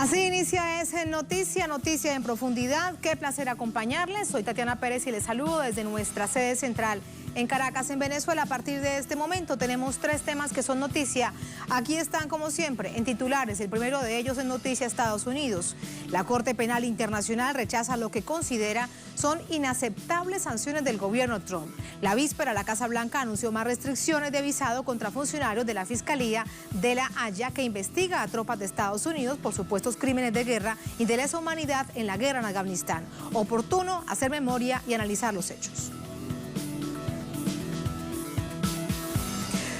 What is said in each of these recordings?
Así inicia Es Noticia en profundidad. Qué placer acompañarles. Soy Tatiana Pérez y les saludo desde nuestra sede central en Caracas, en Venezuela. A partir de este momento tenemos 3 temas que son noticia. Aquí están, como siempre, en titulares. El primero de ellos es noticia Estados Unidos. La Corte Penal Internacional rechaza lo que considera son inaceptables sanciones del gobierno Trump. La víspera, la Casa Blanca anunció más restricciones de visado contra funcionarios de la Fiscalía de La Haya, que investiga a tropas de Estados Unidos por supuestos crímenes de guerra y de lesa humanidad en la guerra en Afganistán. Oportuno hacer memoria y analizar los hechos.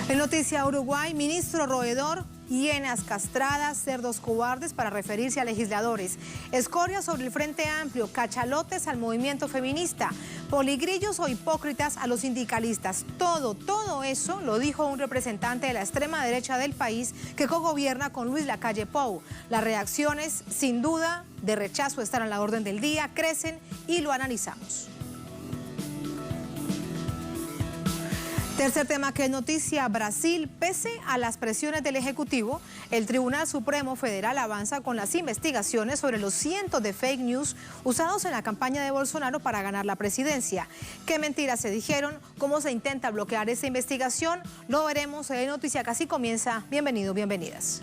En noticia Uruguay, ministro roedor, hienas castradas, cerdos cobardes para referirse a legisladores, escoria sobre el Frente Amplio, cachalotes al movimiento feminista, poligrillos o hipócritas a los sindicalistas. Todo eso lo dijo un representante de la extrema derecha del país que cogobierna con Luis Lacalle Pou. Las reacciones, sin duda, de rechazo están a la orden del día, crecen y lo analizamos. Tercer tema que es noticia, Brasil. Pese a las presiones del Ejecutivo, el Tribunal Supremo Federal avanza con las investigaciones sobre los cientos de fake news usados en la campaña de Bolsonaro para ganar la presidencia. ¿Qué mentiras se dijeron? ¿Cómo se intenta bloquear esta investigación? Lo veremos en noticia que así comienza. Bienvenidos, bienvenidas.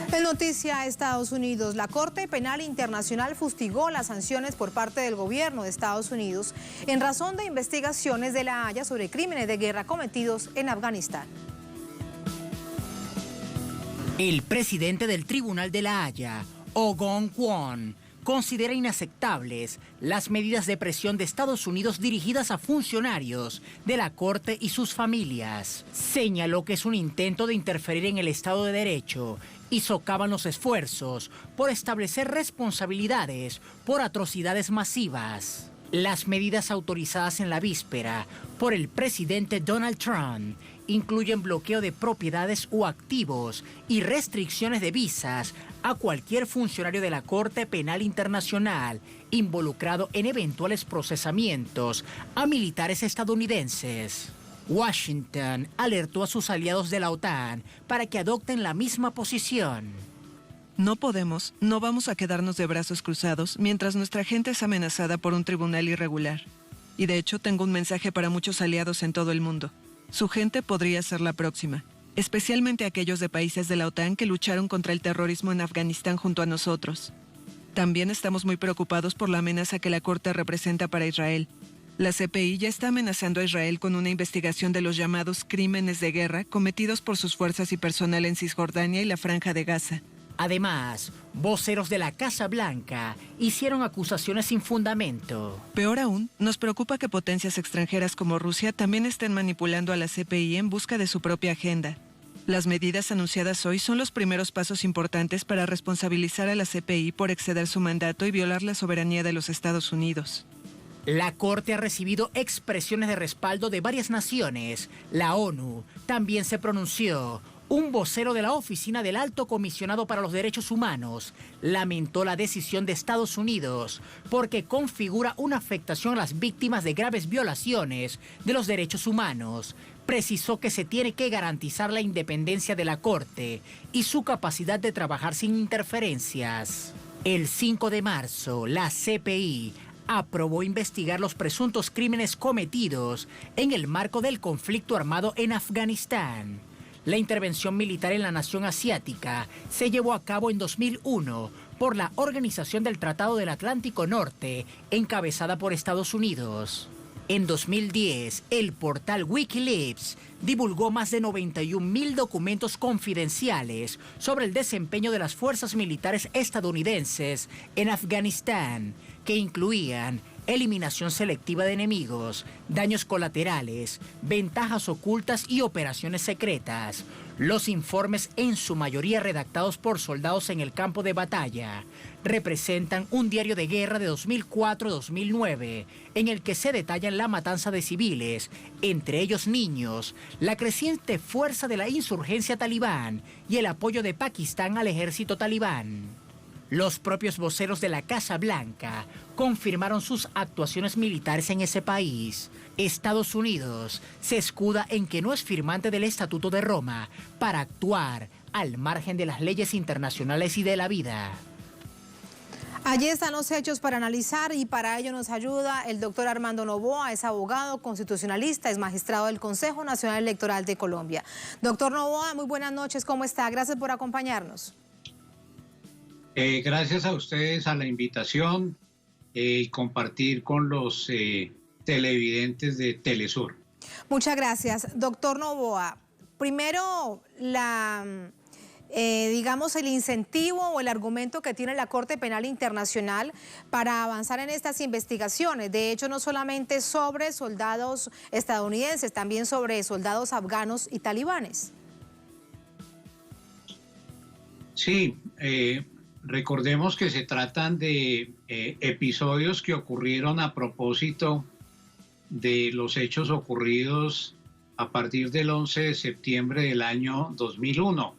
En noticia Estados Unidos, la Corte Penal Internacional fustigó las sanciones por parte del gobierno de Estados Unidos en razón de investigaciones de La Haya sobre crímenes de guerra cometidos en Afganistán. El presidente del Tribunal de La Haya, Oh Kwon, considera inaceptables las medidas de presión de Estados Unidos dirigidas a funcionarios de la Corte y sus familias. Señaló que es un intento de interferir en el Estado de Derecho y socavan los esfuerzos por establecer responsabilidades por atrocidades masivas. Las medidas autorizadas en la víspera por el presidente Donald Trump incluyen bloqueo de propiedades o activos y restricciones de visas a cualquier funcionario de la Corte Penal Internacional involucrado en eventuales procesamientos a militares estadounidenses. Washington alertó a sus aliados de la OTAN para que adopten la misma posición. No vamos a quedarnos de brazos cruzados mientras nuestra gente es amenazada por un tribunal irregular. Y de hecho tengo un mensaje para muchos aliados en todo el mundo. Su gente podría ser la próxima, especialmente aquellos de países de la OTAN que lucharon contra el terrorismo en Afganistán junto a nosotros. También estamos muy preocupados por la amenaza que la Corte representa para Israel. La CPI ya está amenazando a Israel con una investigación de los llamados crímenes de guerra cometidos por sus fuerzas y personal en Cisjordania y la Franja de Gaza. Además, voceros de la Casa Blanca hicieron acusaciones sin fundamento. Peor aún, nos preocupa que potencias extranjeras como Rusia también estén manipulando a la CPI en busca de su propia agenda. Las medidas anunciadas hoy son los primeros pasos importantes para responsabilizar a la CPI por exceder su mandato y violar la soberanía de los Estados Unidos. La Corte ha recibido expresiones de respaldo de varias naciones. La ONU también se pronunció. Un vocero de la Oficina del Alto Comisionado para los Derechos Humanos lamentó la decisión de Estados Unidos porque configura una afectación a las víctimas de graves violaciones de los derechos humanos. Precisó que se tiene que garantizar la independencia de la Corte y su capacidad de trabajar sin interferencias. El 5 de marzo, la CPI aprobó investigar los presuntos crímenes cometidos en el marco del conflicto armado en Afganistán. La intervención militar en la nación asiática se llevó a cabo en 2001 por la Organización del Tratado del Atlántico Norte, encabezada por Estados Unidos. En 2010, el portal Wikileaks divulgó más de 91.000 documentos confidenciales sobre el desempeño de las fuerzas militares estadounidenses en Afganistán, que incluían eliminación selectiva de enemigos, daños colaterales, ventajas ocultas y operaciones secretas. Los informes, en su mayoría redactados por soldados en el campo de batalla, representan un diario de guerra de 2004-2009, en el que se detallan la matanza de civiles, entre ellos niños, la creciente fuerza de la insurgencia talibán y el apoyo de Pakistán al ejército talibán. Los propios voceros de la Casa Blanca confirmaron sus actuaciones militares en ese país. Estados Unidos se escuda en que no es firmante del Estatuto de Roma para actuar al margen de las leyes internacionales y de la vida. Allí están los hechos para analizar y para ello nos ayuda el doctor Armando Noboa, es abogado constitucionalista, es magistrado del Consejo Nacional Electoral de Colombia. Doctor Noboa, muy buenas noches, ¿cómo está? Gracias por acompañarnos. Gracias a ustedes a la invitación y compartir con los televidentes de Telesur. Muchas gracias. Doctor Noboa, primero digamos el incentivo o el argumento que tiene la Corte Penal Internacional para avanzar en estas investigaciones. De hecho, no solamente sobre soldados estadounidenses, también sobre soldados afganos y talibanes. Sí, recordemos que se tratan de episodios que ocurrieron a propósito de los hechos ocurridos a partir del 11 de septiembre del año 2001.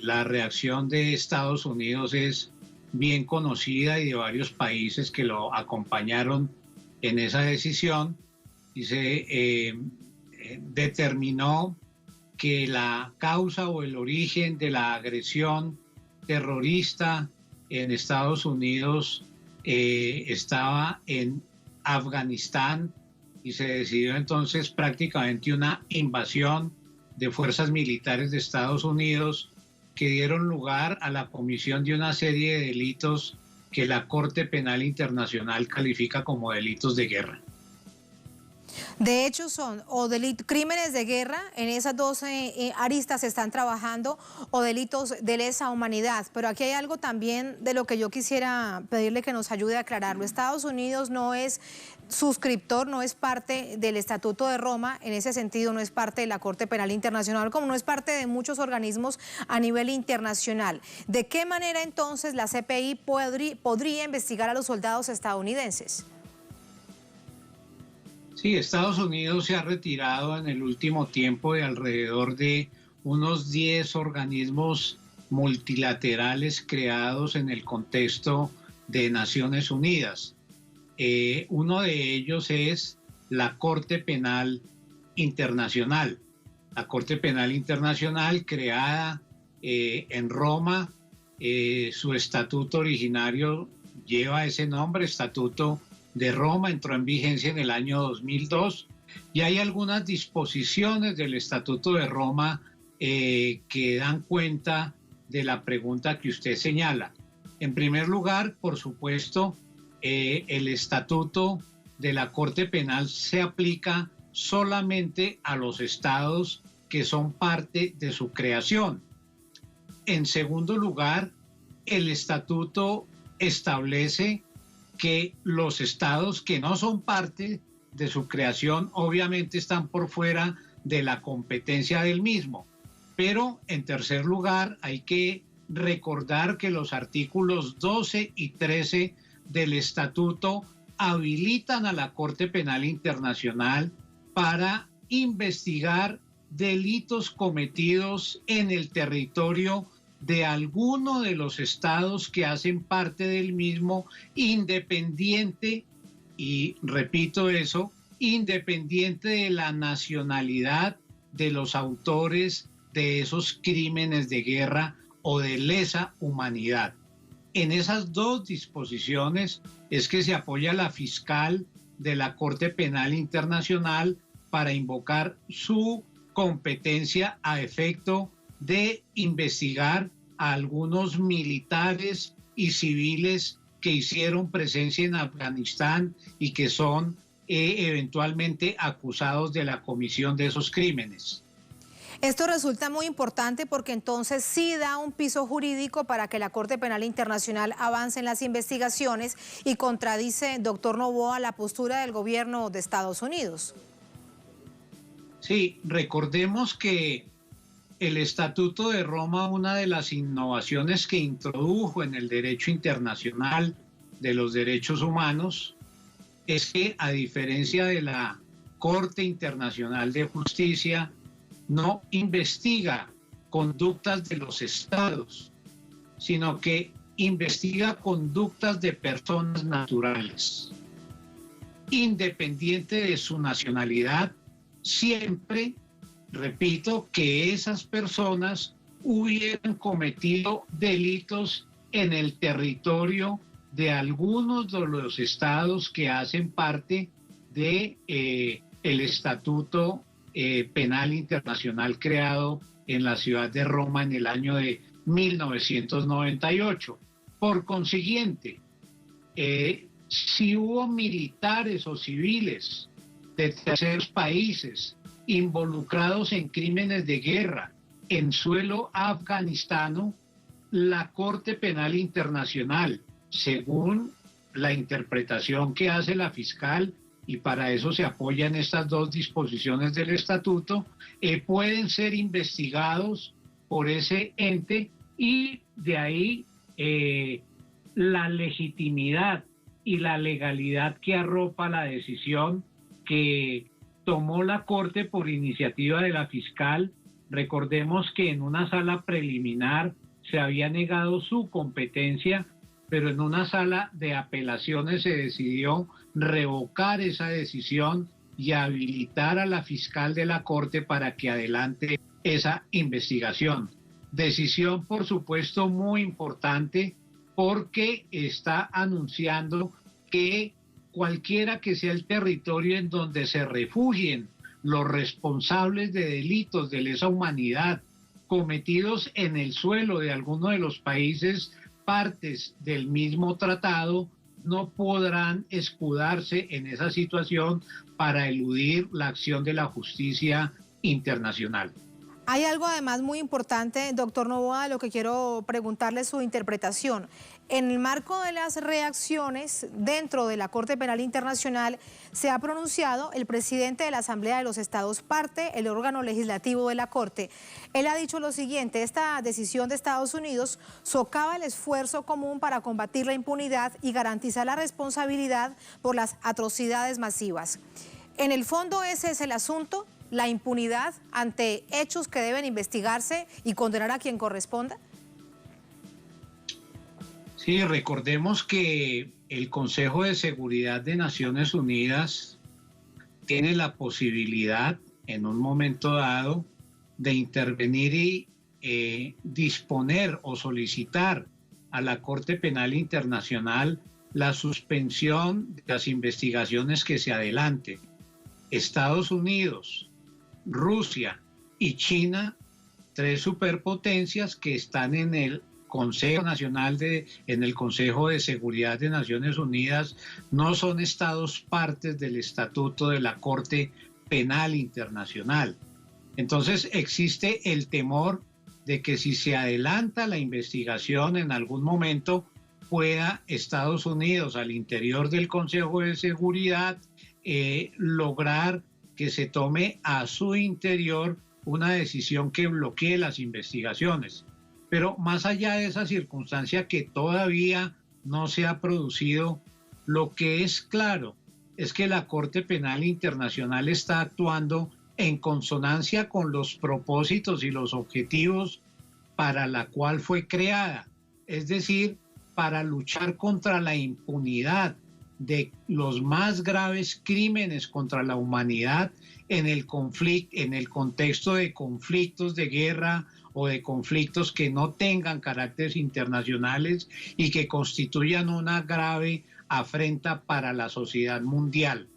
La reacción de Estados Unidos es bien conocida y de varios países que lo acompañaron en esa decisión y se determinó que la causa o el origen de la agresión terrorista en Estados Unidos estaba en Afganistán y se decidió entonces prácticamente una invasión de fuerzas militares de Estados Unidos que dieron lugar a la comisión de una serie de delitos que la Corte Penal Internacional califica como delitos de guerra. De hecho, son o crímenes de guerra, en esas dos aristas se están trabajando, o delitos de lesa humanidad. Pero aquí hay algo también de lo que yo quisiera pedirle que nos ayude a aclararlo. Estados Unidos no es suscriptor, no es parte del Estatuto de Roma, en ese sentido no es parte de la Corte Penal Internacional, como no es parte de muchos organismos a nivel internacional. ¿De qué manera entonces la CPI podría investigar a los soldados estadounidenses? Sí, Estados Unidos se ha retirado en el último tiempo de alrededor de unos 10 organismos multilaterales creados en el contexto de Naciones Unidas. Uno de ellos es la Corte Penal Internacional. La Corte Penal Internacional, creada en Roma, su estatuto originario lleva ese nombre, Estatuto de Roma, entró en vigencia en el año 2002 y hay algunas disposiciones del Estatuto de Roma que dan cuenta de la pregunta que usted señala. En primer lugar, por supuesto, el Estatuto de la Corte Penal se aplica solamente a los estados que son parte de su creación. En segundo lugar, el Estatuto establece que los estados que no son parte de su creación obviamente están por fuera de la competencia del mismo. Pero en tercer lugar hay que recordar que los artículos 12 y 13 del estatuto habilitan a la Corte Penal Internacional para investigar delitos cometidos en el territorio de alguno de los estados que hacen parte del mismo, independiente, y repito eso, independiente de la nacionalidad de los autores de esos crímenes de guerra o de lesa humanidad. En esas dos disposiciones es que se apoya la fiscal de la Corte Penal Internacional para invocar su competencia a efecto de investigar a algunos militares y civiles que hicieron presencia en Afganistán y que son eventualmente acusados de la comisión de esos crímenes. Esto resulta muy importante porque entonces sí da un piso jurídico para que la Corte Penal Internacional avance en las investigaciones y contradice, doctor Noboa, la postura del gobierno de Estados Unidos. Sí, recordemos que el Estatuto de Roma, una de las innovaciones que introdujo en el derecho internacional de los derechos humanos, es que a diferencia de la Corte Internacional de Justicia, no investiga conductas de los estados, sino que investiga conductas de personas naturales, independiente de su nacionalidad, siempre, repito, que esas personas hubieran cometido delitos en el territorio de algunos de los estados que hacen parte de el Estatuto Penal Internacional creado en la ciudad de Roma en el año de 1998. Por consiguiente, si hubo militares o civiles de terceros países involucrados en crímenes de guerra en suelo afganistano, la Corte Penal Internacional, según la interpretación que hace la fiscal, y para eso se apoyan estas dos disposiciones del estatuto, pueden ser investigados por ese ente, y de ahí la legitimidad y la legalidad que arropa la decisión que tomó la Corte por iniciativa de la fiscal. Recordemos que en una sala preliminar se había negado su competencia, pero en una sala de apelaciones se decidió revocar esa decisión y habilitar a la fiscal de la Corte para que adelante esa investigación. Decisión, por supuesto, muy importante, porque está anunciando que cualquiera que sea el territorio en donde se refugien los responsables de delitos de lesa humanidad cometidos en el suelo de alguno de los países partes del mismo tratado, no podrán escudarse en esa situación para eludir la acción de la justicia internacional. Hay algo además muy importante, doctor Noboa, de lo que quiero preguntarle su interpretación. En el marco de las reacciones dentro de la Corte Penal Internacional se ha pronunciado el presidente de la Asamblea de los Estados parte, el órgano legislativo de la Corte. Él ha dicho lo siguiente: esta decisión de Estados Unidos socava el esfuerzo común para combatir la impunidad y garantizar la responsabilidad por las atrocidades masivas. En el fondo ese es el asunto, la impunidad ante hechos que deben investigarse y condenar a quien corresponda. Sí, recordemos que el Consejo de Seguridad de Naciones Unidas tiene la posibilidad, en un momento dado, de intervenir y disponer o solicitar a la Corte Penal Internacional la suspensión de las investigaciones que se adelanten. Estados Unidos, Rusia y China, tres superpotencias que están en el Consejo en el Consejo de Seguridad de Naciones Unidas, no son estados partes del Estatuto de la Corte Penal Internacional. Entonces existe el temor de que si se adelanta la investigación en algún momento, pueda Estados Unidos al interior del Consejo de Seguridad lograr que se tome a su interior una decisión que bloquee las investigaciones. Pero más allá de esa circunstancia que todavía no se ha producido, lo que es claro es que la Corte Penal Internacional está actuando en consonancia con los propósitos y los objetivos para la cual fue creada, es decir, para luchar contra la impunidad de los más graves crímenes contra la humanidad en el contexto de conflictos de guerra o de conflictos que no tengan caracteres internacionales y que constituyan una grave afrenta para la sociedad mundial.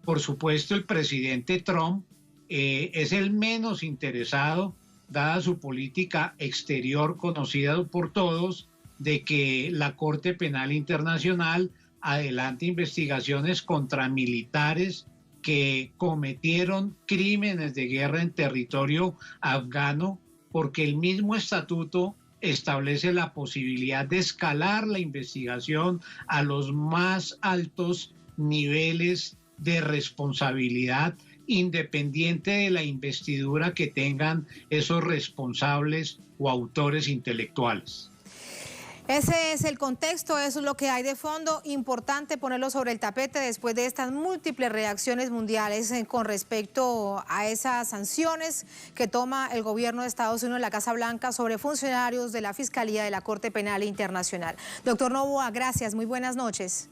Por supuesto, el presidente Trump es el menos interesado, dada su política exterior conocida por todos, de que la Corte Penal Internacional adelante investigaciones contra militares que cometieron crímenes de guerra en territorio afgano, porque el mismo estatuto establece la posibilidad de escalar la investigación a los más altos niveles de responsabilidad, independiente de la investidura que tengan esos responsables o autores intelectuales. Ese es el contexto, eso es lo que hay de fondo. Importante ponerlo sobre el tapete después de estas múltiples reacciones mundiales con respecto a esas sanciones que toma el gobierno de Estados Unidos, la Casa Blanca, sobre funcionarios de la Fiscalía de la Corte Penal Internacional. Doctor Noboa, gracias, muy buenas noches.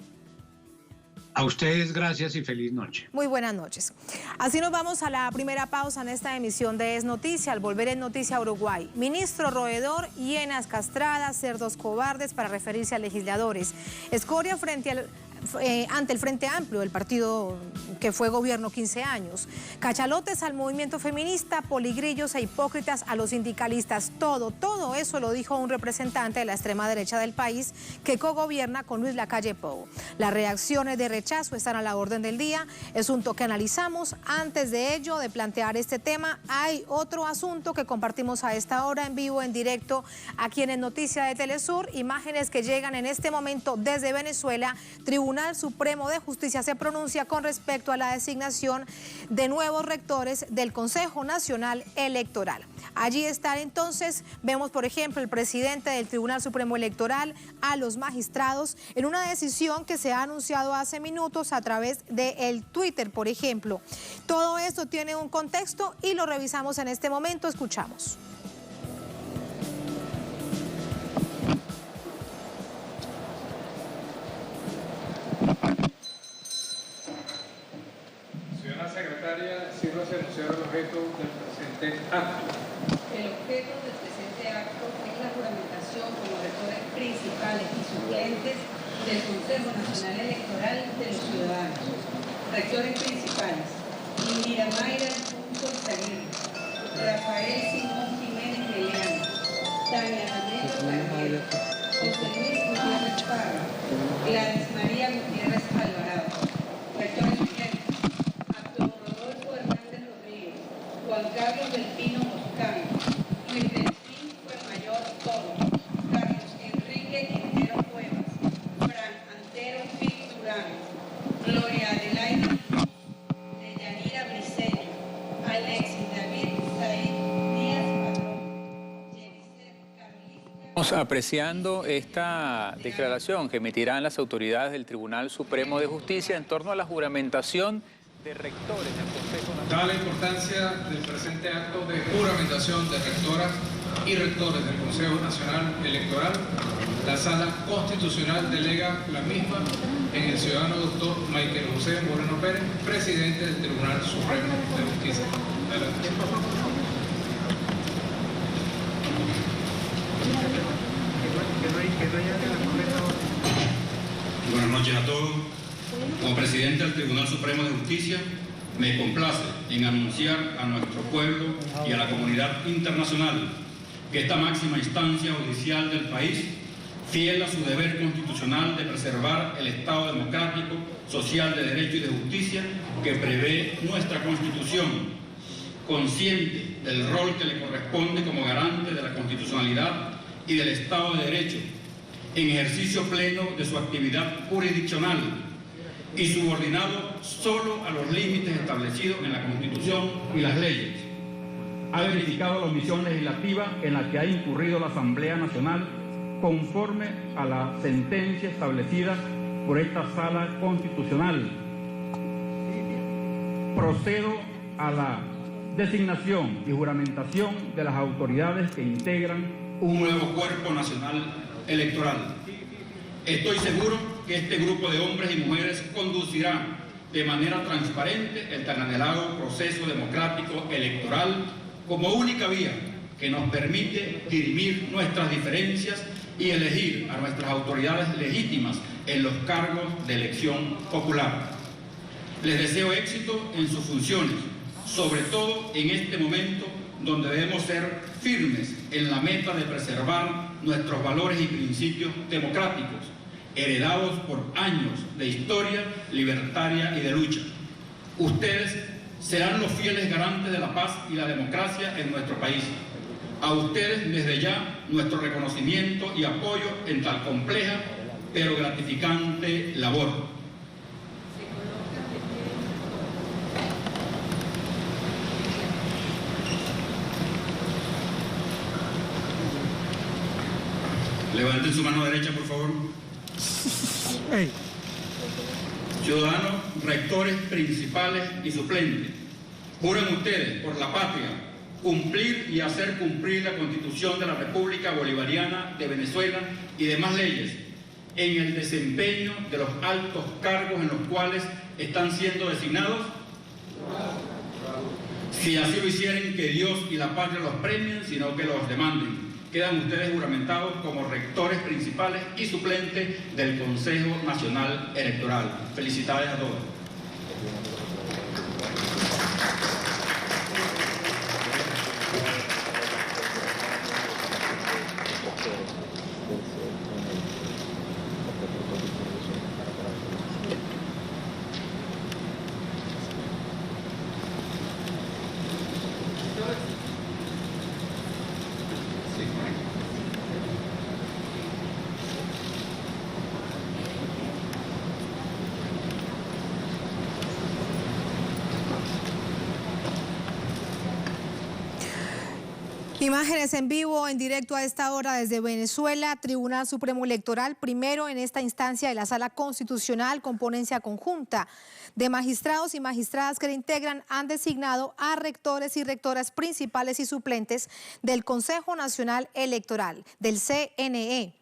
A ustedes gracias y feliz noche. Muy buenas noches. Así nos vamos a la primera pausa en esta emisión de Es Noticia. Al volver en Noticia Uruguay, ministro roedor, hienas castradas, cerdos cobardes para referirse a legisladores. Escoria ante el Frente Amplio, el partido que fue gobierno 15 años. Cachalotes al movimiento feminista, poligrillos e hipócritas a los sindicalistas. Todo eso lo dijo un representante de la extrema derecha del país que cogobierna con Luis Lacalle Pou. Las reacciones de rechazo están a la orden del día. Es asunto que analizamos. Antes de ello, de plantear este tema, hay otro asunto que compartimos a esta hora en vivo, en directo, aquí en Noticia de Telesur. Imágenes que llegan en este momento desde Venezuela. Tribunal Supremo de Justicia se pronuncia con respecto a la designación de nuevos rectores del Consejo Nacional Electoral. Allí está entonces, vemos por ejemplo el presidente del Tribunal Supremo Electoral, a los magistrados, en una decisión que se ha anunciado hace minutos a través del Twitter, por ejemplo. Todo esto tiene un contexto y lo revisamos en este momento, escuchamos. Señora secretaria, sírvase anunciar el objeto del presente acto. El objeto del presente acto es la juramentación como rectores principales y suplentes del Consejo Nacional Electoral de los Ciudadanos. Rectores principales: Indira Mayra Izaguirre, Rafael Simón Jiménez Meleano, Tania Manejo Carriero, José Luis Gutiérrez Parra, Gladys María Gutiérrez Alvarado. Rectores suplentes: Arturo Rodolfo Hernández Rodríguez, Juan Carlos del Pino Moscano, Luis Delfín Fuenmayor Torres, Carlos Enrique Quintero Cuevas, Fran Antero Fix Durán, Gloria Adelaida Deyanira Briceño, Alexis David Said Díaz Padrón, Jennifer Carlista. Estamos apreciando esta declaración que emitirán las autoridades del Tribunal Supremo de Justicia en torno a la juramentación de rectores del Consejo Nacional. Dada la importancia del presente acto de juramentación de rectoras y rectores del Consejo Nacional Electoral, la Sala Constitucional delega la misma en el ciudadano doctor Michael José Moreno Pérez, presidente del Tribunal Supremo de Justicia. Adelante. Buenas noches a todos. Como presidente del Tribunal Supremo de Justicia, me complace en anunciar a nuestro pueblo y a la comunidad internacional que esta máxima instancia judicial del país, fiel a su deber constitucional de preservar el Estado democrático, social de derecho y de justicia que prevé nuestra Constitución, consciente del rol que le corresponde como garante de la constitucionalidad y del Estado de Derecho, en ejercicio pleno de su actividad jurisdiccional y subordinado solo a los límites establecidos en la Constitución y las leyes. Ha verificado la omisión legislativa en la que ha incurrido la Asamblea Nacional conforme a la sentencia establecida por esta Sala Constitucional. Procedo a la designación y juramentación de las autoridades que integran un nuevo cuerpo nacional electoral. Estoy seguro que este grupo de hombres y mujeres conducirá de manera transparente el tan anhelado proceso democrático electoral como única vía que nos permite dirimir nuestras diferencias y elegir a nuestras autoridades legítimas en los cargos de elección popular. Les deseo éxito en sus funciones, sobre todo en este momento donde debemos ser firmes en la meta de preservar nuestros valores y principios democráticos, heredados por años de historia libertaria y de lucha. Ustedes serán los fieles garantes de la paz y la democracia en nuestro país. A ustedes desde ya nuestro reconocimiento y apoyo en tal compleja pero gratificante labor. Levanten su mano derecha, por favor. Hey. Ciudadanos, rectores principales y suplentes, juran ustedes por la patria cumplir y hacer cumplir la Constitución de la República Bolivariana de Venezuela y demás leyes en el desempeño de los altos cargos en los cuales están siendo designados. Si así lo hicieren, que Dios y la patria los premien, sino que los demanden. Quedan ustedes juramentados como rectores principales y suplentes del Consejo Nacional Electoral. Felicidades a todos. Imágenes en vivo, en directo a esta hora desde Venezuela, Tribunal Supremo Electoral, primero en esta instancia de la Sala Constitucional con ponencia conjunta de magistrados y magistradas que la integran, han designado a rectores y rectoras principales y suplentes del Consejo Nacional Electoral, del CNE.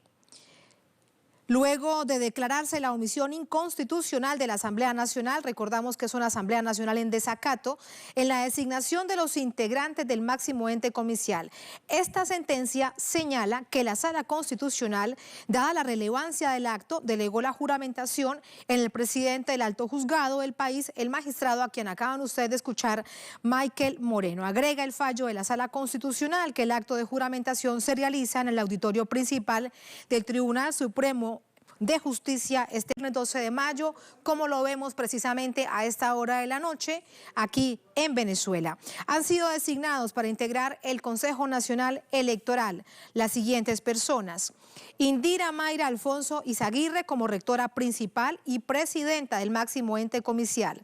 Luego de declararse la omisión inconstitucional de la Asamblea Nacional, recordamos que es una Asamblea Nacional en desacato, en la designación de los integrantes del máximo ente comicial. Esta sentencia señala que la Sala Constitucional, dada la relevancia del acto, delegó la juramentación en el presidente del alto juzgado del país, el magistrado a quien acaban ustedes de escuchar, Michael Moreno. Agrega el fallo de la Sala Constitucional que el acto de juramentación se realiza en el auditorio principal del Tribunal Supremo de Justicia este 12 de mayo, como lo vemos precisamente a esta hora de la noche aquí en Venezuela. Han sido designados para integrar el Consejo Nacional Electoral las siguientes personas: Indira Mayra Alfonso Izaguirre como rectora principal y presidenta del máximo ente comicial,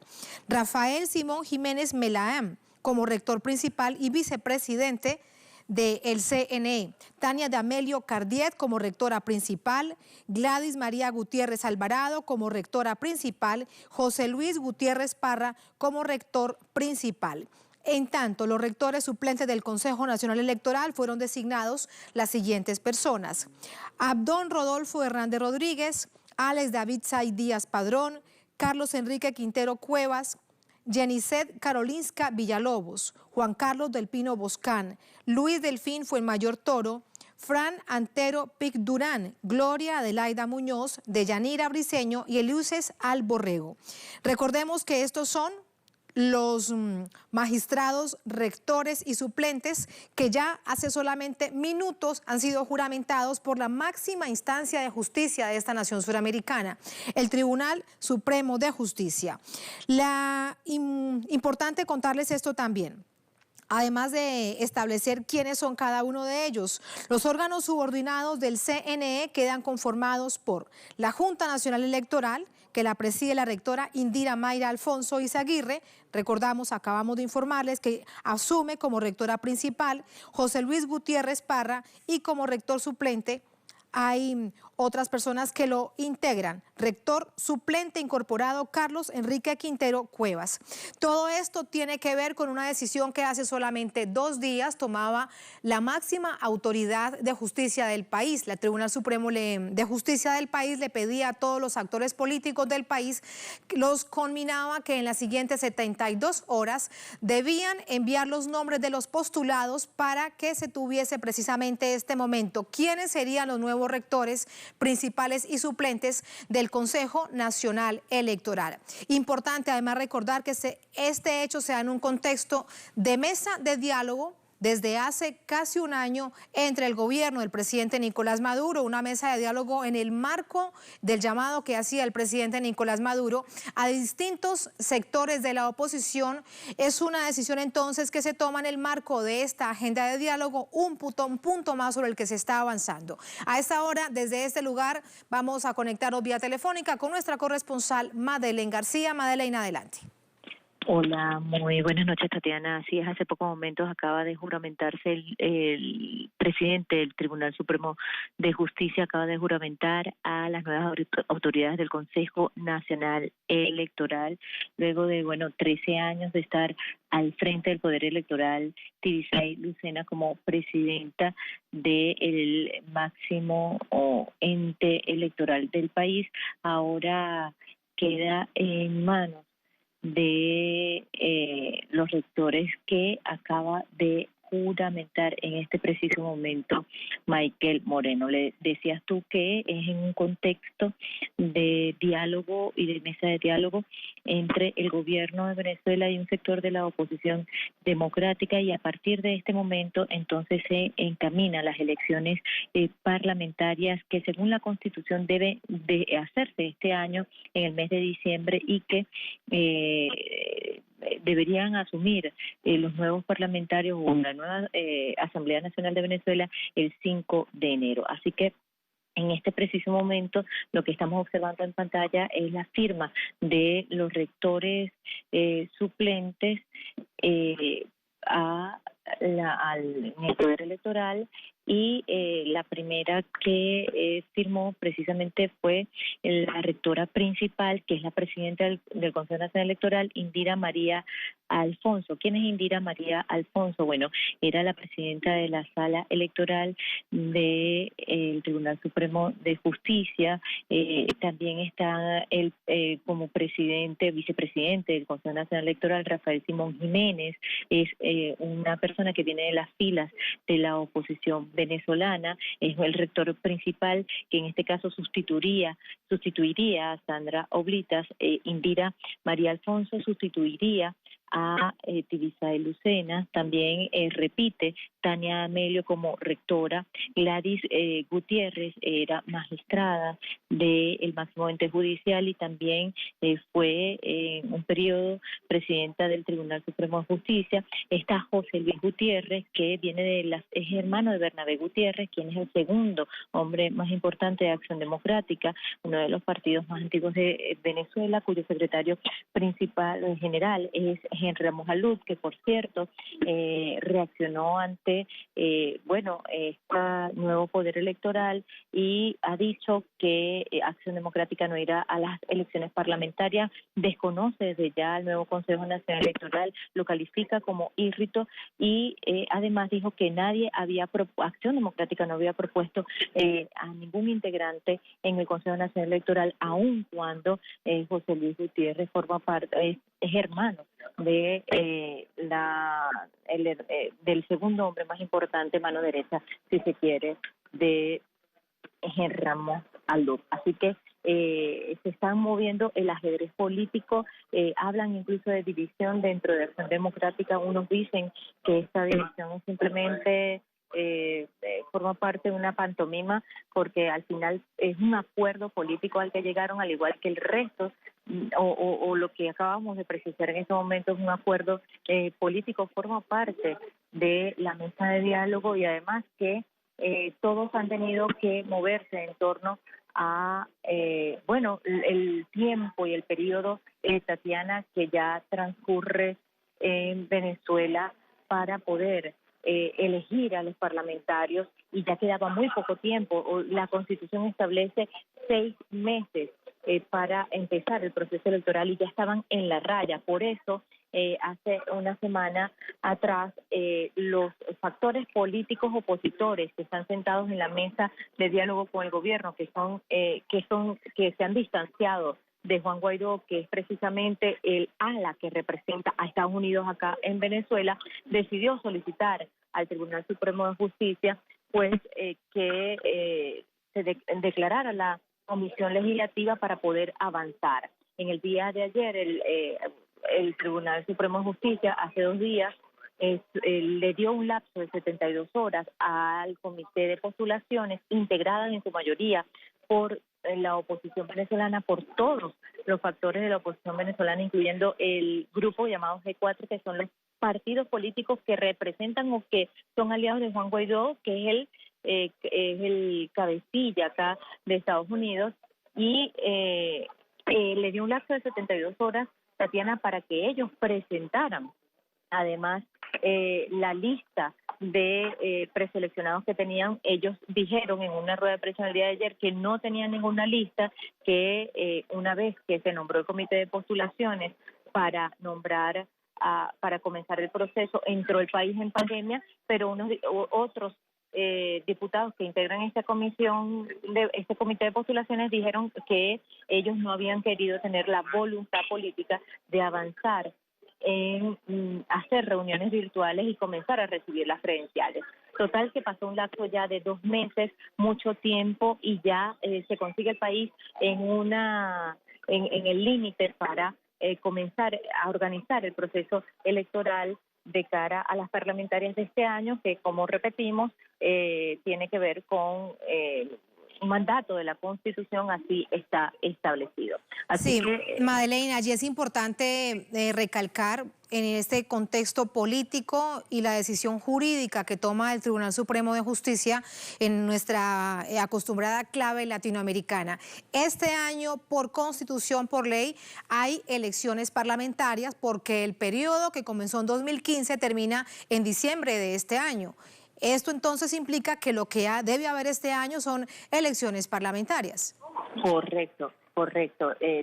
Rafael Simón Jiménez Melaam como rector principal y vicepresidente del CNE, Tania D'Amelio Cardiet como rectora principal, Gladys María Gutiérrez Alvarado como rectora principal, José Luis Gutiérrez Parra como rector principal. En tanto, los rectores suplentes del Consejo Nacional Electoral fueron designados las siguientes personas: Abdón Rodolfo Hernández Rodríguez, Alex David Say Díaz Padrón, Carlos Enrique Quintero Cuevas, Yenicet Karolinska Villalobos, Juan Carlos del Pino Boscán, Luis Delfín Fuenmayor Toro, Fran Antero Pic Durán, Gloria Adelaida Muñoz, Deyanira Briceño y Eliuses Alborrego. Recordemos que estos son los magistrados, rectores y suplentes que ya hace solamente minutos han sido juramentados por la máxima instancia de justicia de esta nación suramericana, el Tribunal Supremo de Justicia. Importante contarles esto también. Además de establecer quiénes son cada uno de ellos, los órganos subordinados del CNE quedan conformados por la Junta Nacional Electoral, que la preside la rectora Indira Mayra Alfonso Izaguirre. Recordamos, acabamos de informarles que asume como rectora principal José Luis Gutiérrez Parra y como rector suplente hay otras personas que lo integran. Rector suplente incorporado Carlos Enrique Quintero Cuevas. Todo esto tiene que ver con una decisión que hace solamente 2 días tomaba la máxima autoridad de justicia del país. La Tribunal Supremo de Justicia del país le pedía a todos los actores políticos del país, los conminaba que en las siguientes 72 horas debían enviar los nombres de los postulados para que se tuviese precisamente este momento. ¿Quiénes serían los nuevos rectores principales y suplentes del Consejo Nacional Electoral? Importante además recordar que este hecho se da en un contexto de mesa de diálogo desde hace casi un año entre el gobierno del presidente Nicolás Maduro, una mesa de diálogo en el marco del llamado que hacía el presidente Nicolás Maduro a distintos sectores de la oposición. Es una decisión entonces que se toma en el marco de esta agenda de diálogo, un punto más sobre el que se está avanzando. A esta hora, desde este lugar, vamos a conectarnos vía telefónica con nuestra corresponsal Madeleine García. Madeleine, adelante. Hola, muy buenas noches, Tatiana. Así es, hace pocos momentos acaba de juramentarse el presidente del Tribunal Supremo de Justicia, acaba de juramentar a las nuevas autoridades del Consejo Nacional Electoral, luego de, 13 años de estar al frente del Poder Electoral, Tibisay Lucena como presidenta del máximo ente electoral del país, ahora queda en manos de los rectores que acaba de juramentar en este preciso momento Michael Moreno. Le decías tú que es en un contexto de diálogo y de mesa de diálogo entre el gobierno de Venezuela y un sector de la oposición democrática, y a partir de este momento entonces se encaminan las elecciones parlamentarias que según la Constitución debe de hacerse este año en el mes de diciembre, y que deberían asumir los nuevos parlamentarios o la nueva Asamblea Nacional de Venezuela el 5 de enero. Así que en este preciso momento lo que estamos observando en pantalla es la firma de los rectores suplentes al Poder Electoral, y la primera que firmó precisamente fue la rectora principal, que es la presidenta del Consejo Nacional Electoral, Indira María Alfonso. ¿Quién es Indira María Alfonso? Bueno, era la presidenta de la Sala Electoral del Tribunal Supremo de Justicia. También está como vicepresidente del Consejo Nacional Electoral, Rafael Simón Jiménez. Es una persona que viene de las filas de la oposición venezolana, es el rector principal, que en este caso sustituiría a Sandra Oblitas. Indira María Alfonso sustituiría a Tibisay Lucena. También repite Tania Amelio como rectora. Gladys Gutiérrez era magistrada del máximo ente judicial y también fue en un periodo presidenta del Tribunal Supremo de Justicia. Está José Luis Gutiérrez, que viene es hermano de Bernabé Gutiérrez, quien es el segundo hombre más importante de Acción Democrática, uno de los partidos más antiguos de Venezuela, cuyo secretario principal general es Henry Ramos Alud, que por cierto reaccionó ante este nuevo poder electoral y ha dicho que Acción Democrática no irá a las elecciones parlamentarias, desconoce desde ya al nuevo Consejo Nacional Electoral, lo califica como írrito, y además dijo que Acción Democrática no había propuesto a ningún integrante en el Consejo Nacional Electoral, aun cuando José Luis Gutiérrez forma parte, es hermano de del segundo hombre más importante, mano derecha, si se quiere, de Henry Ramos Alud. Así que se están moviendo el ajedrez político, hablan incluso de división dentro de Acción Democrática. Unos dicen que esta división es simplemente forma parte de una pantomima, porque al final es un acuerdo político al que llegaron, al igual que el resto, o lo que acabamos de precisar en este momento es un acuerdo político, forma parte de la mesa de diálogo, y además que todos han tenido que moverse en torno a el tiempo y el periodo, Tatiana, que ya transcurre en Venezuela para poder elegir a los parlamentarios, y ya quedaba muy poco tiempo. La Constitución establece 6 meses para empezar el proceso electoral, y ya estaban en la raya. Por eso hace una semana atrás los factores políticos opositores que están sentados en la mesa de diálogo con el gobierno, que se han distanciado de Juan Guaidó, que es precisamente el ala que representa a Estados Unidos acá en Venezuela, decidió solicitar al Tribunal Supremo de Justicia que se declarara la comisión legislativa para poder avanzar. En el día de ayer el Tribunal Supremo de Justicia, hace 2 días, le dio un lapso de 72 horas al comité de postulaciones, integradas en su mayoría por la oposición venezolana, por todos los factores de la oposición venezolana, incluyendo el grupo llamado G4, que son los partidos políticos que representan o que son aliados de Juan Guaidó, que es el cabecilla acá de Estados Unidos, y le dio un lapso de 72 horas, Tatiana, para que ellos presentaran además la lista de preseleccionados que tenían. Ellos dijeron en una rueda de prensa el día de ayer que no tenían ninguna lista, que una vez que se nombró el comité de postulaciones para nombrar, para comenzar el proceso, entró el país en pandemia, pero otros diputados que integran esta comisión, este comité de postulaciones, dijeron que ellos no habían querido tener la voluntad política de avanzar en hacer reuniones virtuales y comenzar a recibir las credenciales. Total, que pasó un lapso ya de 2 meses, mucho tiempo, y ya se consigue el país en el límite para comenzar a organizar el proceso electoral de cara a las parlamentarias de este año, que, como repetimos, tiene que ver con un mandato de la Constitución, así está establecido. Así sí, que, Madeleine, allí es importante recalcar en este contexto político y la decisión jurídica que toma el Tribunal Supremo de Justicia en nuestra acostumbrada clave latinoamericana. Este año, por Constitución, por ley, hay elecciones parlamentarias porque el periodo que comenzó en 2015 termina en diciembre de este año. Esto entonces implica que lo que debe haber este año son elecciones parlamentarias. Correcto,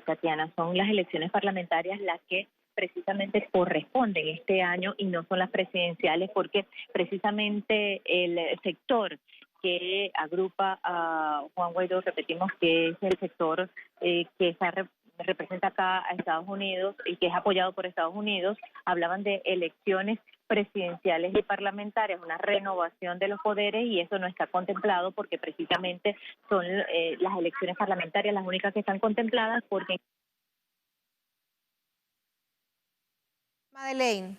Tatiana, son las elecciones parlamentarias las que precisamente corresponden este año y no son las presidenciales, porque precisamente el sector que agrupa a Juan Guaidó, repetimos que es el sector que representa acá a Estados Unidos y que es apoyado por Estados Unidos, hablaban de elecciones presidenciales y parlamentarias, una renovación de los poderes, y eso no está contemplado porque precisamente son las elecciones parlamentarias las únicas que están contempladas. Porque Madeleine,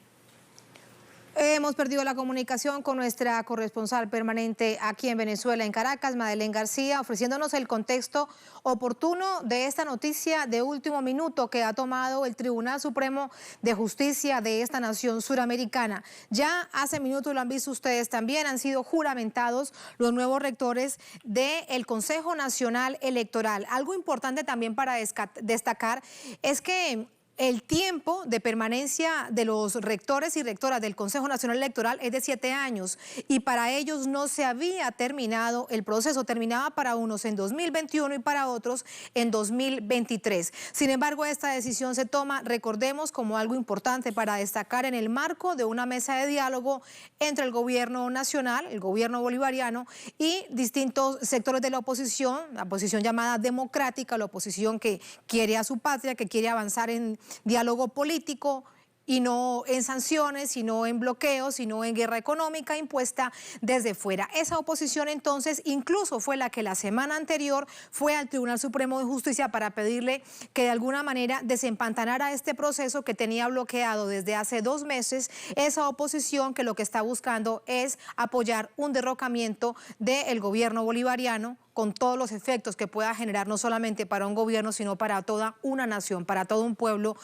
hemos perdido la comunicación con nuestra corresponsal permanente aquí en Venezuela, en Caracas, Madeleine García, ofreciéndonos el contexto oportuno de esta noticia de último minuto que ha tomado el Tribunal Supremo de Justicia de esta nación suramericana. Ya hace minutos, lo han visto ustedes también, han sido juramentados los nuevos rectores del Consejo Nacional Electoral. Algo importante también para destacar es que el tiempo de permanencia de los rectores y rectoras del Consejo Nacional Electoral es de 7 años y para ellos no se había terminado el proceso. Terminaba para unos en 2021 y para otros en 2023. Sin embargo, esta decisión se toma, recordemos, como algo importante para destacar en el marco de una mesa de diálogo entre el gobierno nacional, el gobierno bolivariano y distintos sectores de la oposición llamada democrática, la oposición que quiere a su patria, que quiere avanzar en diálogo político y no en sanciones, sino en bloqueos, sino en guerra económica impuesta desde fuera. Esa oposición entonces incluso fue la que la semana anterior fue al Tribunal Supremo de Justicia para pedirle que de alguna manera desempantanara este proceso que tenía bloqueado desde hace 2 meses, esa oposición que lo que está buscando es apoyar un derrocamiento del gobierno bolivariano con todos los efectos que pueda generar no solamente para un gobierno, sino para toda una nación, para todo un pueblo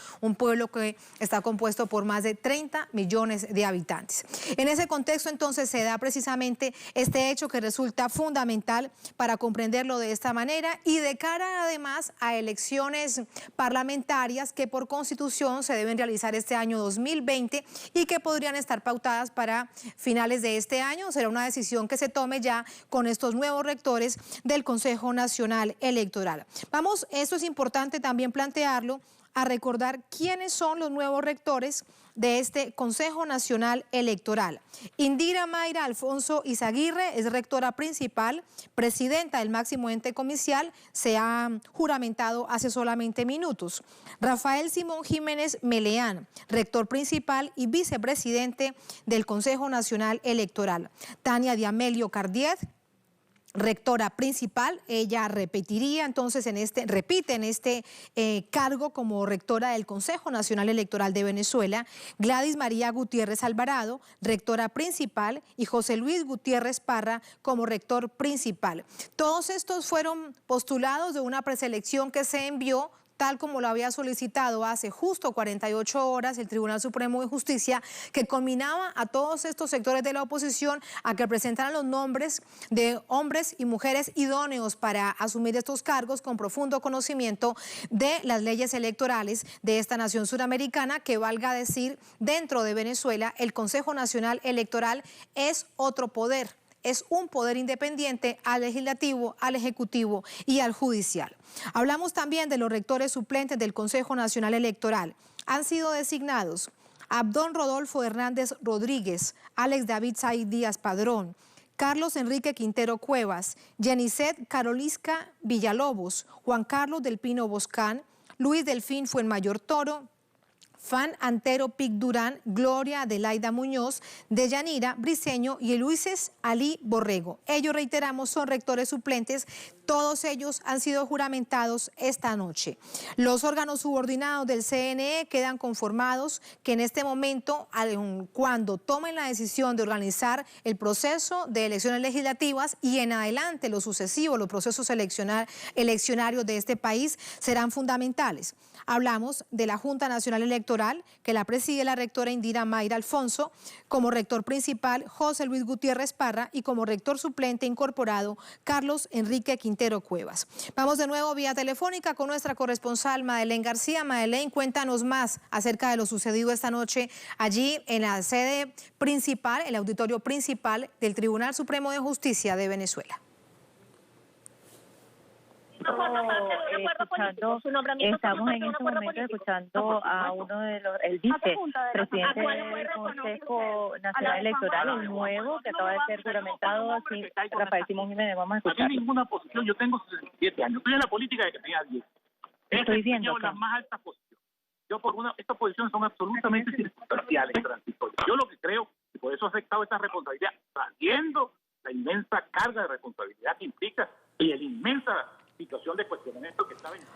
que está compuesto por más de 30 millones de habitantes. En ese contexto, entonces, se da precisamente este hecho que resulta fundamental para comprenderlo de esta manera y de cara, además, a elecciones parlamentarias que por Constitución se deben realizar este año 2020 y que podrían estar pautadas para finales de este año. Será una decisión que se tome ya con estos nuevos rectores del Consejo Nacional Electoral. Vamos, esto es importante también plantearlo, a recordar quiénes son los nuevos rectores de este Consejo Nacional Electoral. Indira Mayra Alfonso Izaguirre es rectora principal, presidenta del máximo ente comicial, se ha juramentado hace solamente minutos. Rafael Simón Jiménez Meleán, rector principal y vicepresidente del Consejo Nacional Electoral. Tania Diamelio Cardiet, rectora principal. Ella repite en este cargo como rectora del Consejo Nacional Electoral de Venezuela. Gladys María Gutiérrez Alvarado, rectora principal, y José Luis Gutiérrez Parra como rector principal. Todos estos fueron postulados de una preselección que se envió tal como lo había solicitado hace justo 48 horas el Tribunal Supremo de Justicia, que combinaba a todos estos sectores de la oposición a que presentaran los nombres de hombres y mujeres idóneos para asumir estos cargos con profundo conocimiento de las leyes electorales de esta nación suramericana, que valga decir, dentro de Venezuela, el Consejo Nacional Electoral es otro poder. Es un poder independiente al legislativo, al ejecutivo y al judicial. Hablamos también de los rectores suplentes del Consejo Nacional Electoral. Han sido designados Abdón Rodolfo Hernández Rodríguez, Alex David Said Díaz Padrón, Carlos Enrique Quintero Cuevas, Yenicet Carolisca Villalobos, Juan Carlos del Pino Boscán, Luis Delfín Fuenmayor Toro, Fan Antero Pic Durán, Gloria Adelaida Muñoz, Deyanira Briceño y Luises Ali Borrego. Ellos, reiteramos, son rectores suplentes. Todos ellos han sido juramentados esta noche. Los órganos subordinados del CNE quedan conformados que en este momento, cuando tomen la decisión de organizar el proceso de elecciones legislativas y en adelante lo sucesivo, los procesos eleccionarios de este país serán fundamentales. Hablamos de la Junta Nacional Electoral, que la preside la rectora Indira Mayra Alfonso, como rector principal José Luis Gutiérrez Parra y como rector suplente incorporado Carlos Enrique Quintero Cuevas. Vamos de nuevo vía telefónica con nuestra corresponsal Madeleine García. Madeleine, cuéntanos más acerca de lo sucedido esta noche allí en la sede principal, el auditorio principal del Tribunal Supremo de Justicia de Venezuela. Estamos en este momento escuchando a uno de los, el vicepresidente del Consejo Nacional Electoral, el nuevo, que acaba de ser juramentado, así, Rafael Simón Jiménez. Vamos a escuchar. No hay ninguna posición, yo tengo 67 años, estoy en la política desde que tenía 10. Estoy viendo las más altas posiciones. Yo estas posiciones son absolutamente circunstanciales, transitorias. Yo lo que creo, y por eso he aceptado esta responsabilidad, sabiendo la inmensa carga de responsabilidad que implica y la inmensa situación de cuestionamiento que está vendiendo.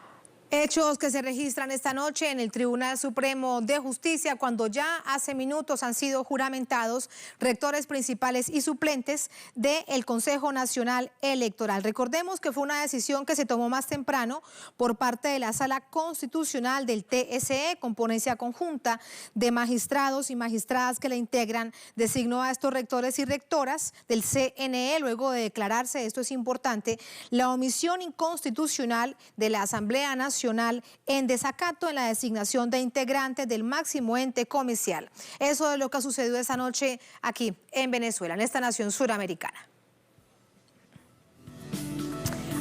Hechos que se registran esta noche en el Tribunal Supremo de Justicia, cuando ya hace minutos han sido juramentados rectores principales y suplentes del Consejo Nacional Electoral. Recordemos que fue una decisión que se tomó más temprano por parte de la Sala Constitucional del TSE, con ponencia conjunta de magistrados y magistradas que la integran. Designó a estos rectores y rectoras del CNE luego de declararse, esto es importante, la omisión inconstitucional de la Asamblea Nacional en desacato en la designación de integrantes del máximo ente comicial. Eso es lo que ha sucedido esta noche aquí en Venezuela, en esta nación suramericana.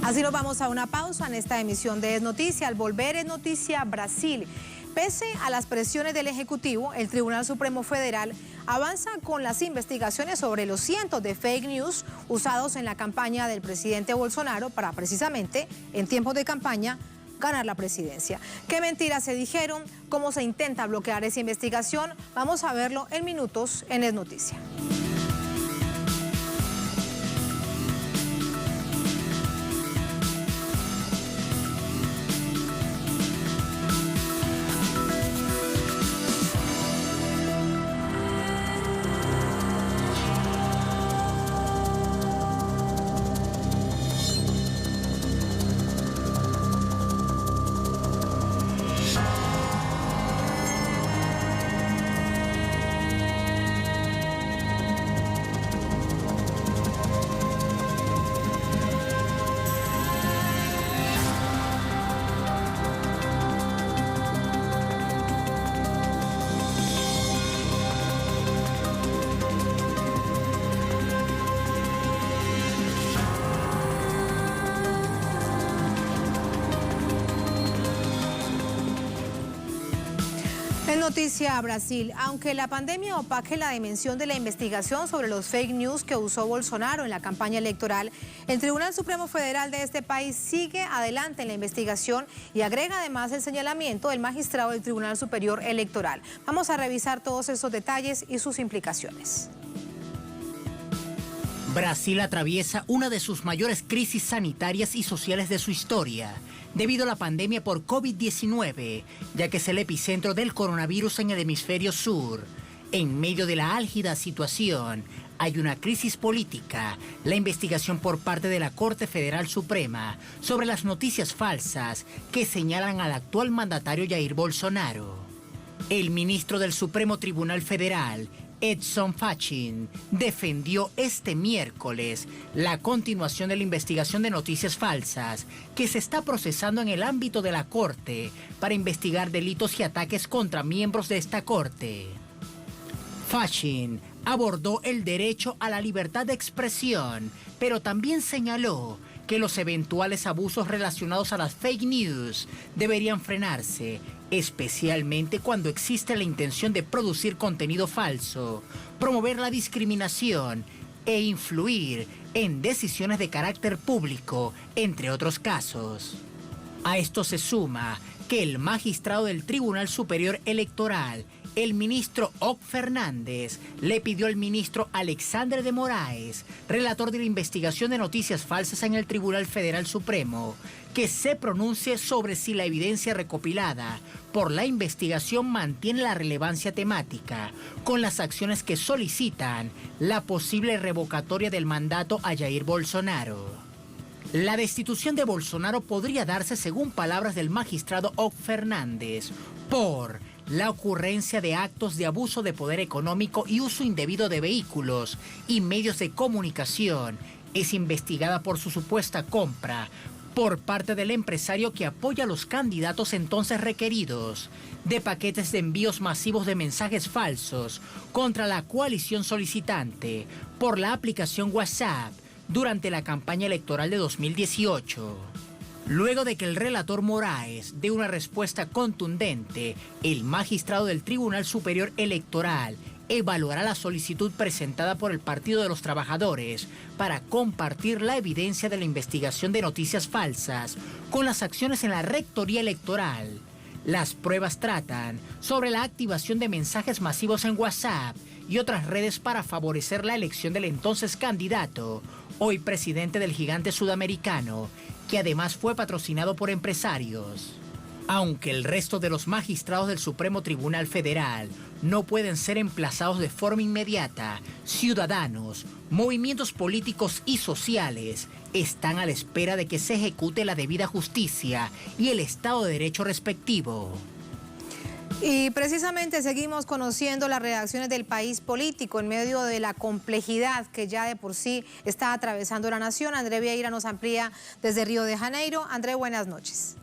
Así nos vamos a una pausa en esta emisión de Es Noticia. Al volver, Es Noticia Brasil. Pese a las presiones del Ejecutivo, el Tribunal Supremo Federal avanza con las investigaciones sobre los cientos de fake news usados en la campaña del presidente Bolsonaro para, precisamente, en tiempos de campaña, ganar la presidencia. ¿Qué mentiras se dijeron? ¿Cómo se intenta bloquear esa investigación? Vamos a verlo en minutos en Es Noticia. En Noticia Brasil, aunque la pandemia opaque la dimensión de la investigación sobre los fake news que usó Bolsonaro en la campaña electoral, el Tribunal Supremo Federal de este país sigue adelante en la investigación y agrega además el señalamiento del magistrado del Tribunal Superior Electoral. Vamos a revisar todos esos detalles y sus implicaciones. Brasil atraviesa una de sus mayores crisis sanitarias y sociales de su historia, debido a la pandemia por COVID-19, ya que es el epicentro del coronavirus en el hemisferio sur. En medio de la álgida situación, hay una crisis política, la investigación por parte de la Corte Federal Suprema sobre las noticias falsas que señalan al actual mandatario Jair Bolsonaro. El ministro del Supremo Tribunal Federal, Edson Fachin, defendió este miércoles la continuación de la investigación de noticias falsas que se está procesando en el ámbito de la Corte para investigar delitos y ataques contra miembros de esta Corte. Fachin abordó el derecho a la libertad de expresión, pero también señaló que los eventuales abusos relacionados a las fake news deberían frenarse, especialmente cuando existe la intención de producir contenido falso, promover la discriminación e influir en decisiones de carácter público, entre otros casos. A esto se suma que el magistrado del Tribunal Superior Electoral, el ministro Ock Fernández, le pidió al ministro Alexandre de Moraes, relator de la investigación de noticias falsas en el Tribunal Federal Supremo, que se pronuncie sobre si la evidencia recopilada por la investigación mantiene la relevancia temática con las acciones que solicitan la posible revocatoria del mandato a Jair Bolsonaro. La destitución de Bolsonaro podría darse, según palabras del magistrado Ock Fernández, por la ocurrencia de actos de abuso de poder económico y uso indebido de vehículos y medios de comunicación. Es investigada por su supuesta compra por parte del empresario que apoya a los candidatos entonces requeridos de paquetes de envíos masivos de mensajes falsos contra la coalición solicitante por la aplicación WhatsApp durante la campaña electoral de 2018. Luego de que el relator Moraes dé una respuesta contundente, el magistrado del Tribunal Superior Electoral evaluará la solicitud presentada por el Partido de los Trabajadores para compartir la evidencia de la investigación de noticias falsas con las acciones en la Rectoría Electoral. Las pruebas tratan sobre la activación de mensajes masivos en WhatsApp y otras redes para favorecer la elección del entonces candidato, hoy presidente del gigante sudamericano, que además fue patrocinado por empresarios. Aunque el resto de los magistrados del Supremo Tribunal Federal no pueden ser emplazados de forma inmediata, ciudadanos, movimientos políticos y sociales están a la espera de que se ejecute la debida justicia y el Estado de Derecho respectivo. Y precisamente seguimos conociendo las reacciones del país político en medio de la complejidad que ya de por sí está atravesando la nación. André Vieira nos amplía desde Río de Janeiro. André, buenas noches.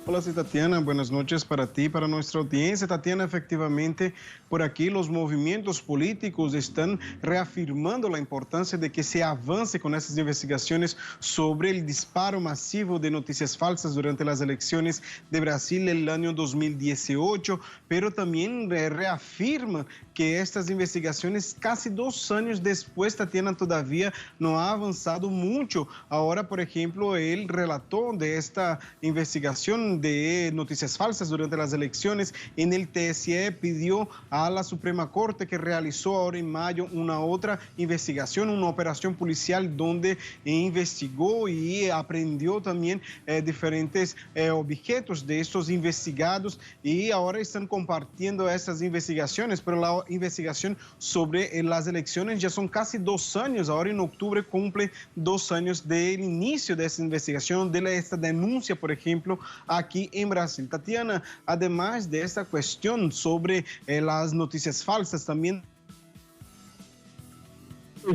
Hola, sí, Tatiana, buenas noches para ti, para nuestra audiencia. Tatiana, efectivamente, por aquí los movimientos políticos están reafirmando la importancia de que se avance con esas investigaciones sobre el disparo masivo de noticias falsas durante las elecciones de Brasil el año 2018, pero también reafirma que estas investigaciones casi 2 años después, Tatiana, todavía no ha avanzado mucho. Ahora, por ejemplo, el relator de esta investigación de noticias falsas durante las elecciones en el TSE pidió a la Suprema Corte que realizó ahora en mayo una otra investigación, una operación policial donde investigó y aprendió también diferentes objetos de estos investigados, y ahora están compartiendo esas investigaciones, pero la investigación sobre las elecciones ya son casi 2 años, ahora en octubre cumple 2 años del inicio de esa investigación, de esta denuncia, por ejemplo, aquí en Brasil. Tatiana, además de esta cuestión sobre las noticias falsas, también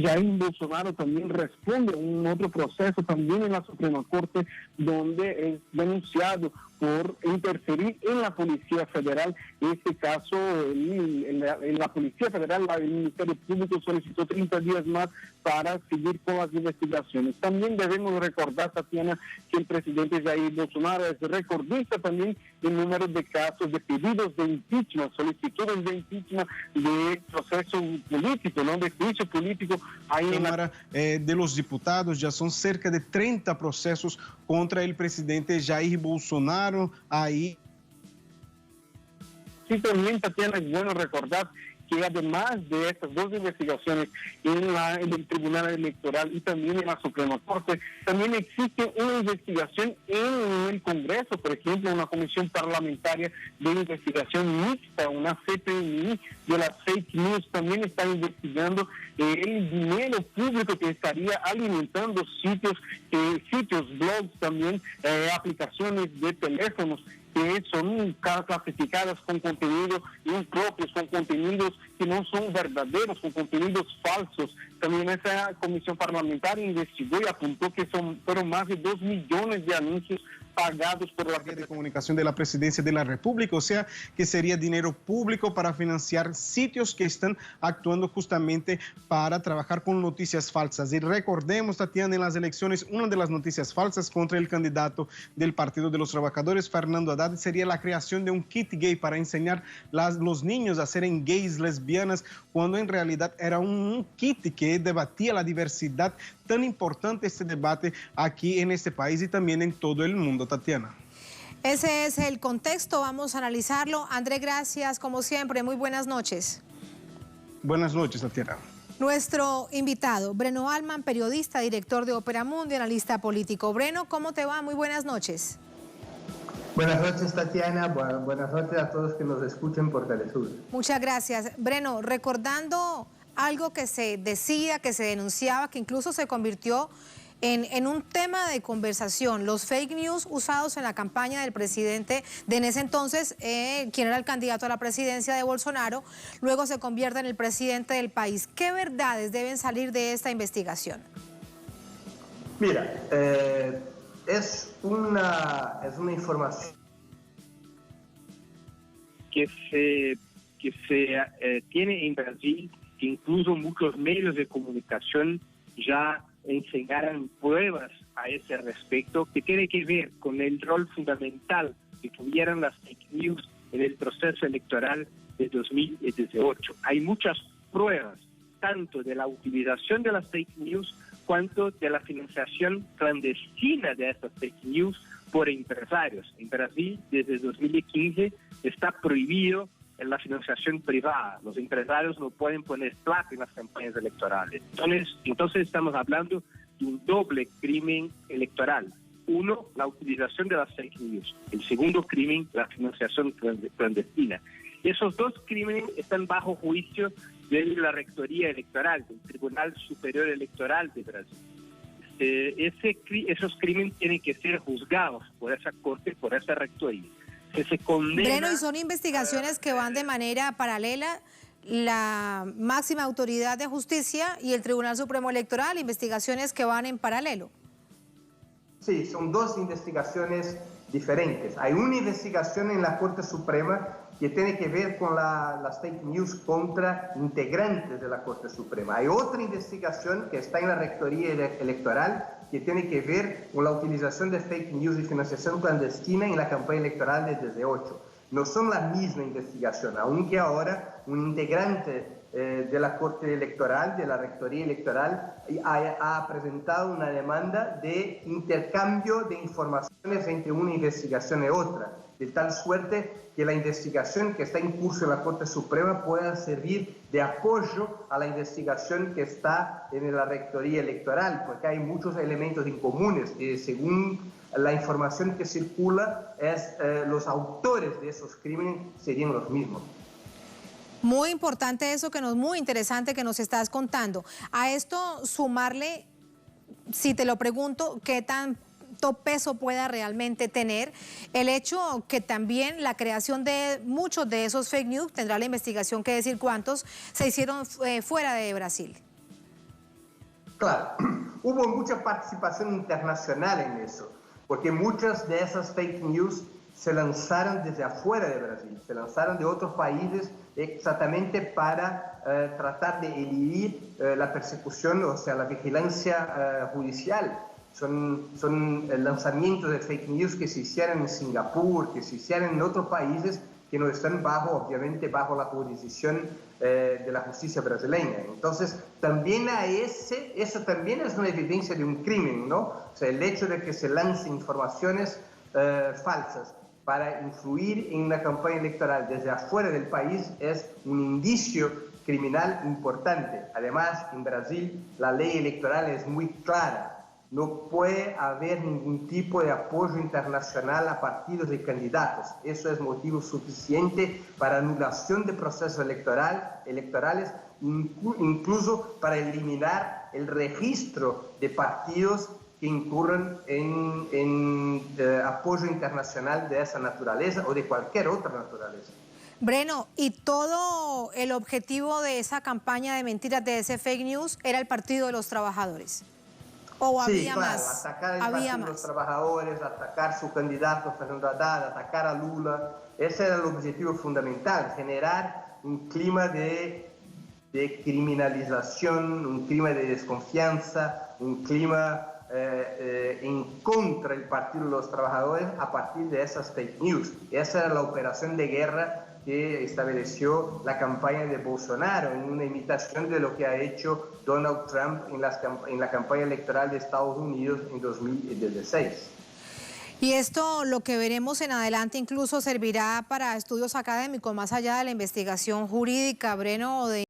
Jair Bolsonaro también responde a un otro proceso también en la Suprema Corte, donde es denunciado por interferir en la Policía Federal. En este caso, en la Policía Federal, el Ministerio Público solicitó 30 días más para seguir con las investigaciones. También debemos recordar, Tatiana, que el presidente Jair Bolsonaro es recordista también en número de casos de pedidos de impeachment, solicitudes de impeachment, de proceso político, ¿no? De juicio político. Cámara de los Diputados ya son cerca de 30 procesos contra el presidente Jair Bolsonaro. Ahí sí, también, Tatiana, es bueno recordar que además de estas dos investigaciones en el Tribunal Electoral y también en la Suprema Corte, también existe una investigación en el Congreso, por ejemplo, una comisión parlamentaria de investigación mixta, una CPMI de las fake news, también está investigando el dinero público que estaría alimentando sitios, blogs, también aplicaciones de teléfonos que son clasificadas con contenido impropios, con contenidos que no son verdaderos, con contenidos falsos. También esa comisión parlamentaria investigó y apuntó que fueron más de 2 millones de anuncios pagados por la red de comunicación de la Presidencia de la República, o sea, que sería dinero público para financiar sitios que están actuando justamente para trabajar con noticias falsas. Y recordemos, Tatiana, en las elecciones, una de las noticias falsas contra el candidato del Partido de los Trabajadores, Fernando Haddad, sería la creación de un kit gay para enseñar los niños a ser gays, lesbianas, cuando en realidad era un kit que debatía la diversidad. Tan importante este debate aquí en este país y también en todo el mundo, Tatiana. Ese es el contexto, vamos a analizarlo. André, gracias, como siempre, muy buenas noches. Buenas noches, Tatiana. Nuestro invitado, Breno Altman, periodista, director de Opera Mundi, analista político. Breno, ¿cómo te va? Muy buenas noches. Buenas noches, Tatiana. Buenas noches a todos que nos escuchen por Telesur. Muchas gracias. Breno, recordando algo que se decía, que se denunciaba, que incluso se convirtió en un tema de conversación, los fake news usados en la campaña del presidente de en ese entonces, quien era el candidato a la presidencia de Bolsonaro, luego se convierte en el presidente del país. ¿Qué verdades deben salir de esta investigación? Mira, es una información que se tiene en Brasil, que incluso muchos medios de comunicación ya enseñaron pruebas a ese respecto, que tiene que ver con el rol fundamental que tuvieron las fake news en el proceso electoral de 2018. Hay muchas pruebas, tanto de la utilización de las fake news, cuanto de la financiación clandestina de estas fake news por empresarios. En Brasil, desde 2015, está prohibido la financiación privada. Los empresarios no pueden poner plata en las campañas electorales. Entonces estamos hablando de un doble crimen electoral. Uno, la utilización de las fake news. El segundo crimen, la financiación clandestina. Esos dos crímenes están bajo juicio de la Rectoría Electoral, del Tribunal Superior Electoral de Brasil. Esos crímenes tienen que ser juzgados por esa corte, por esa rectoría. Se condena. Breno, y son investigaciones que van de manera paralela, la máxima autoridad de justicia y el Tribunal Supremo Electoral, investigaciones que van en paralelo. Sí, son dos investigaciones diferentes. Hay una investigación en la Corte Suprema que tiene que ver con las fake news contra integrantes de la Corte Suprema. Hay otra investigación que está en la Rectoría Electoral que tiene que ver con la utilización de fake news y financiación clandestina en la campaña electoral de 2018. No son la misma investigación, aunque ahora un integrante de la Corte Electoral, de la Rectoría Electoral, ha presentado una demanda de intercambio de informaciones entre una investigación y otra, de tal suerte que la investigación que está en curso en la Corte Suprema pueda servir de apoyo a la investigación que está en la Rectoría Electoral, porque hay muchos elementos incomunes que, según la información que circula, los autores de esos crímenes serían los mismos. Muy importante eso, muy interesante que nos estás contando. A esto sumarle, si te lo pregunto, ¿qué tanto peso pueda realmente tener el hecho que también la creación de muchos de esos fake news, tendrá la investigación que decir cuántos se hicieron fuera de Brasil? Claro, hubo mucha participación internacional en eso, porque muchas de esas fake news se lanzaron desde afuera de Brasil, se lanzaron de otros países exactamente para tratar de eludir la persecución, o sea, la vigilancia judicial. Son lanzamientos de fake news que se hicieron en Singapur, que se hicieron en otros países que no están obviamente bajo la jurisdicción de la justicia brasileña. Entonces, también eso también es una evidencia de un crimen, ¿no? O sea, el hecho de que se lancen informaciones falsas. para influir en una campaña electoral desde afuera del país es un indicio criminal importante. Además, en Brasil la ley electoral es muy clara. No puede haber ningún tipo de apoyo internacional a partidos y candidatos. Eso es motivo suficiente para anulación de procesos electorales, incluso para eliminar el registro de partidos que incurren en apoyo internacional de esa naturaleza o de cualquier otra naturaleza. Breno, ¿y todo el objetivo de esa campaña de mentiras, de ese fake news, era el Partido de los Trabajadores? ¿O había más? Atacar el Partido de los Trabajadores, atacar su candidato Fernando Haddad, atacar a Lula. Ese era el objetivo fundamental, generar un clima de criminalización, un clima de desconfianza, un clima en contra del Partido de los Trabajadores a partir de esas fake news. Esa era la operación de guerra que estableció la campaña de Bolsonaro, en una imitación de lo que ha hecho Donald Trump en la campaña electoral de Estados Unidos en 2016. Y esto, lo que veremos en adelante, incluso servirá para estudios académicos, más allá de la investigación jurídica, Breno, o de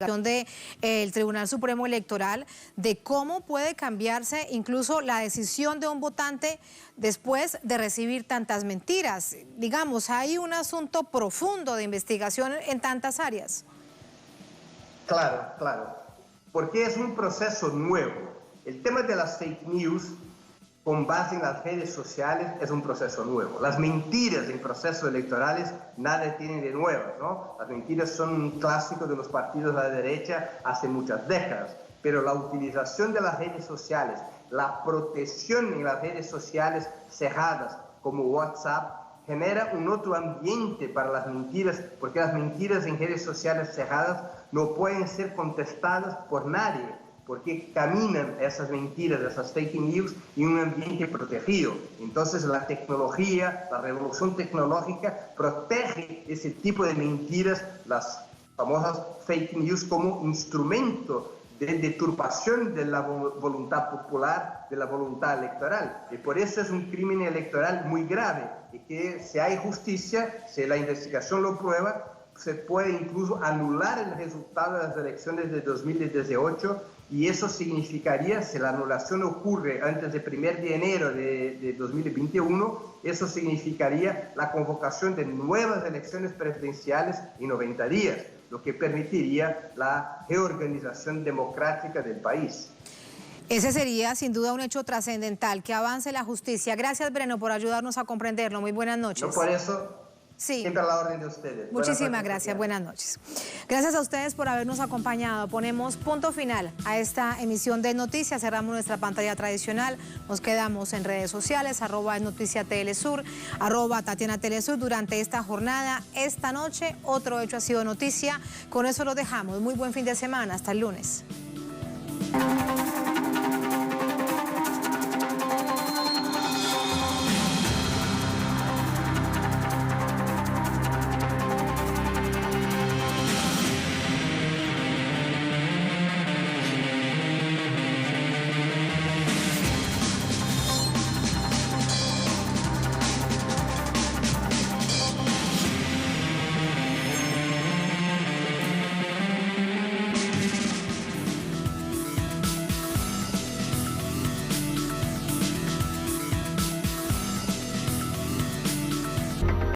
del Tribunal Supremo Electoral, de cómo puede cambiarse incluso la decisión de un votante después de recibir tantas mentiras. Digamos, hay un asunto profundo de investigación en tantas áreas. Claro, porque es un proceso nuevo. El tema de las fake news con base en las redes sociales es un proceso nuevo. Las mentiras en procesos electorales nada tienen de nuevo, ¿no? Las mentiras son un clásico de los partidos de la derecha hace muchas décadas, pero la utilización de las redes sociales, la protección en las redes sociales cerradas como WhatsApp, genera un otro ambiente para las mentiras, porque las mentiras en redes sociales cerradas no pueden ser contestadas por nadie, porque caminan esas mentiras, esas fake news en un ambiente protegido. Entonces la tecnología, la revolución tecnológica protege ese tipo de mentiras, las famosas fake news, como instrumento de deturpación de la voluntad popular, de la voluntad electoral. Y por eso es un crimen electoral muy grave, y que si hay justicia, si la investigación lo prueba, se puede incluso anular el resultado de las elecciones de 2018, y eso significaría, si la anulación ocurre antes del 1 de enero de 2021, eso significaría la convocación de nuevas elecciones presidenciales en 90 días, lo que permitiría la reorganización democrática del país. Ese sería sin duda un hecho trascendental, que avance la justicia. Gracias, Breno, por ayudarnos a comprenderlo. Muy buenas noches. No, por eso, sí, siempre a la orden de ustedes. Muchísimas gracias, buenas noches. Gracias a ustedes por habernos acompañado. Ponemos punto final a esta emisión de Noticias. Cerramos nuestra pantalla tradicional. Nos quedamos en redes sociales, @NoticiaTLSur, @TatianaTLSur durante esta jornada. Esta noche, otro hecho ha sido noticia. Con eso lo dejamos. Muy buen fin de semana. Hasta el lunes.